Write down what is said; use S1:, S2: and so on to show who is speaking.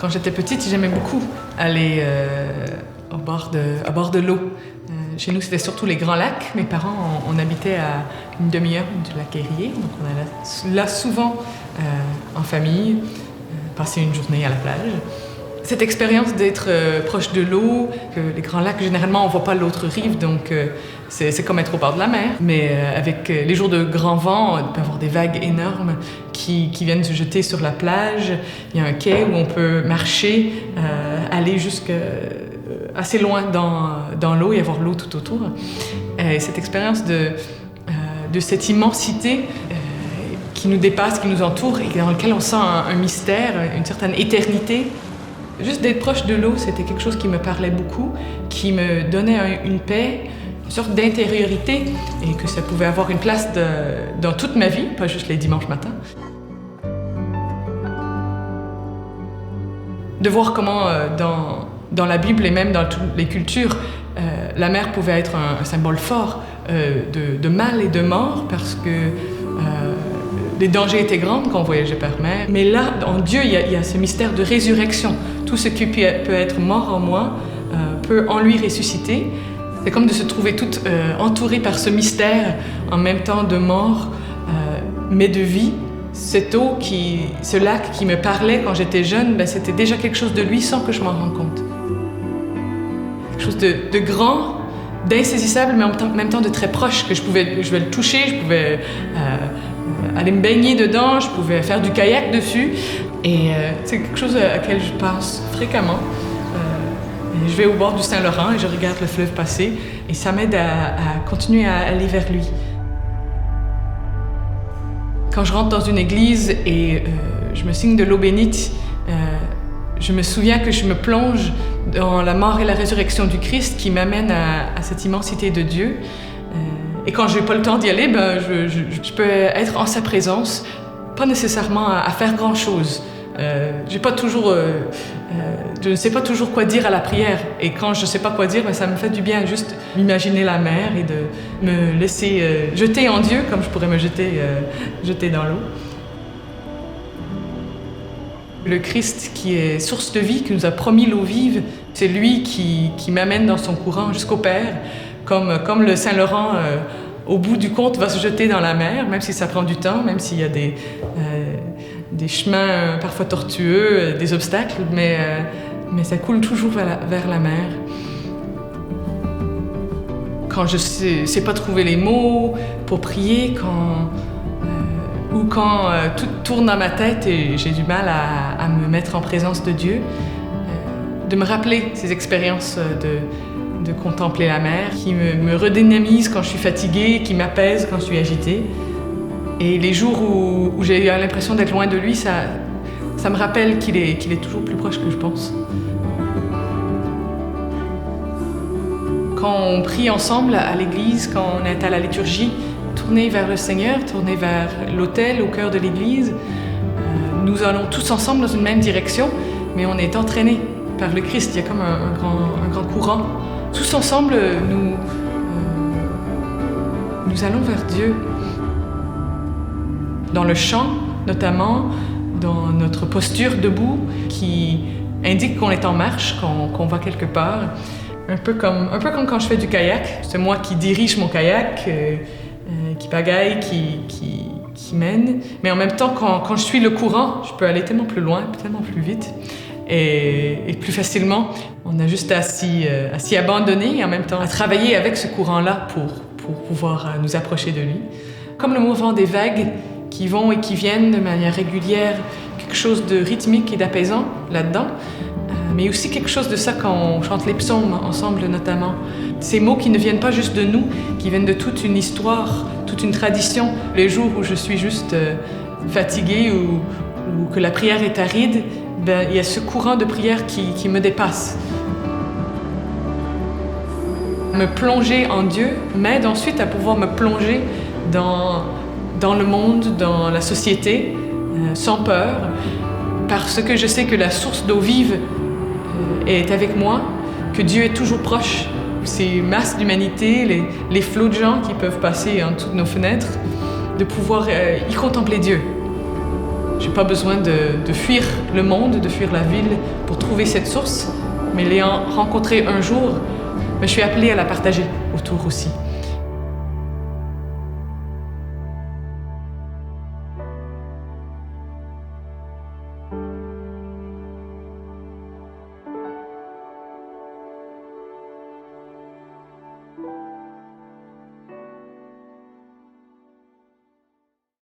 S1: Quand j'étais petite, j'aimais beaucoup aller à bord de l'eau. Chez nous, c'était surtout les Grands Lacs. Mes parents, on habitait à une demi-heure du lac Érié, donc on allait là souvent en famille, passer une journée à la plage. Cette expérience d'être proche de l'eau, les Grands Lacs, généralement, on ne voit pas l'autre rive, donc c'est comme être au bord de la mer. Mais avec les jours de grand vent, il peut y avoir des vagues énormes qui viennent se jeter sur la plage. Il y a un quai où on peut marcher, aller assez loin dans l'eau et avoir l'eau tout autour. Et cette expérience de cette immensité qui nous dépasse, qui nous entoure et dans laquelle on sent un mystère, une certaine éternité. Juste d'être proche de l'eau, c'était quelque chose qui me parlait beaucoup, qui me donnait une paix, une sorte d'intériorité, et que ça pouvait avoir une place dans toute ma vie, pas juste les dimanches matins. De voir comment dans la Bible et même dans toutes les cultures, la mer pouvait être un symbole fort de mal et de mort, parce que les dangers étaient grands quand on voyageait par mer. Mais là, en Dieu, il y a ce mystère de résurrection. Tout ce qui peut être mort en moi peut en lui ressusciter. C'est comme de se trouver toute entourée par ce mystère, en même temps de mort, mais de vie. Cette eau, ce lac qui me parlait quand j'étais jeune, c'était déjà quelque chose de lui sans que je m'en rende compte. Quelque chose de grand, d'insaisissable, mais en même temps de très proche, que je vais le toucher, je pouvais aller me baigner dedans, je pouvais faire du kayak dessus. Et c'est quelque chose à laquelle je pense fréquemment. Je vais au bord du Saint-Laurent et je regarde le fleuve passer et ça m'aide à continuer à aller vers lui. Quand je rentre dans une église et je me signe de l'eau bénite, je me souviens que je me plonge dans la mort et la résurrection du Christ qui m'amène à cette immensité de Dieu. Et quand je n'ai pas le temps d'y aller, je peux être en sa présence, pas nécessairement à faire grand-chose. Je ne sais pas toujours quoi dire à la prière. Et quand je ne sais pas quoi dire, ça me fait du bien juste m'imaginer la mer et de me laisser jeter en Dieu comme je pourrais me jeter dans l'eau. Le Christ qui est source de vie, qui nous a promis l'eau vive, c'est lui qui m'amène dans son courant jusqu'au Père, comme le Saint-Laurent, au bout du compte, va se jeter dans la mer, même si ça prend du temps, même s'il y a des chemins parfois tortueux, des obstacles, mais ça coule toujours vers la mer. Quand je sais pas trouver les mots pour prier, ou quand tout tourne dans ma tête et j'ai du mal à me mettre en présence de Dieu, de me rappeler ces expériences de contempler la mer, qui me redynamise quand je suis fatiguée, qui m'apaise quand je suis agitée. Et les jours où j'ai eu l'impression d'être loin de lui, ça me rappelle qu'il est toujours plus proche que je pense. Quand on prie ensemble à l'église, quand on est à la liturgie, tourner vers le Seigneur, tourner vers l'autel au cœur de l'église, nous allons tous ensemble dans une même direction, mais on est entraînés par le Christ. Il y a comme un grand courant. Tous ensemble, nous allons vers Dieu. Dans le chant, notamment, dans notre posture debout, qui indique qu'on est en marche, qu'on va quelque part. Un peu comme quand je fais du kayak. C'est moi qui dirige mon kayak, qui pagaille, qui mène. Mais en même temps, quand je suis le courant, je peux aller tellement plus loin, tellement plus vite. Et plus facilement. On a juste à s'y abandonner et en même temps à travailler avec ce courant-là pour pouvoir nous approcher de lui. Comme le mouvement des vagues qui vont et qui viennent de manière régulière, quelque chose de rythmique et d'apaisant là-dedans, mais aussi quelque chose de ça quand on chante les psaumes ensemble notamment. Ces mots qui ne viennent pas juste de nous, qui viennent de toute une histoire, toute une tradition. Les jours où je suis juste fatiguée ou que la prière est aride, il y a ce courant de prière qui me dépasse. Me plonger en Dieu m'aide ensuite à pouvoir me plonger dans le monde, dans la société, sans peur, parce que je sais que la source d'eau vive est avec moi, que Dieu est toujours proche. Ces masses d'humanité, les flots de gens qui peuvent passer en dessous de nos fenêtres, de pouvoir y contempler Dieu. J'ai pas besoin de fuir le monde, de fuir la ville pour trouver cette source, mais l'ayant rencontrée un jour, je suis appelée à la partager autour aussi.